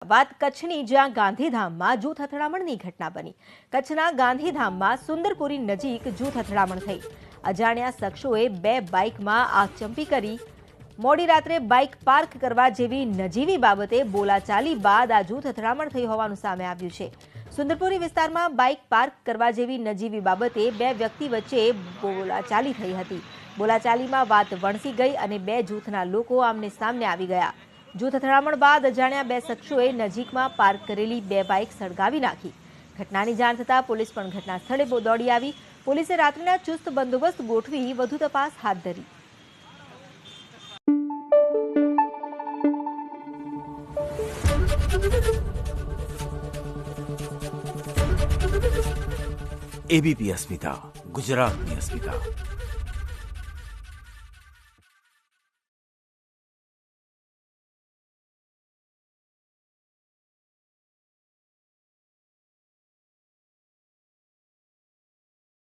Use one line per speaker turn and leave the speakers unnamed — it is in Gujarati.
વાત કચ્છની, જ્યાં ગાંધીધામમાં જૂથ અથડામણની ઘટના બની। કચ્છના ગાંધીધામમાં સુંદરપુરી નજીક જૂથ અથડામણ થઈ। અજાણ્યા શખ્સોએ બે બાઇકમાં આગચંપી કરી। મોડી રાત્રે બાઇક પાર્ક કરવા જેવી નજીવી બાબતે બોલાચાલી બાદ આ જૂથ અથડામણ થઈ હોવાનું સામે આવ્યું છે। સુંદરપુરી વિસ્તારમાં બાઇક પાર્ક કરવા જેવી નજીવી બાબતે બે વ્યક્તિ વચ્ચે બોલાચાલી થઈ હતી। બોલાચાલીમાં વાત વણસી ગઈ અને બે જૂથના લોકો આમને સામને આવી ગયા। જૂથ અથડામણ બાદ અજાણ્યા બે શખ્સોએ નજીકમાં પાર્ક કરેલી બે બાઇક સળગાવી નાખી। ઘટનાની જાણ થતાં પોલીસ પણ ઘટના સ્થળે દોડી આવી। પોલીસે રાત્રિના ચુસ્ત બંદોબસ્ત ગોઠવી વધુ તપાસ હાથ ધરી।
એબીપી અસ્મિતા, ગુજરાતની અસ્મિતા।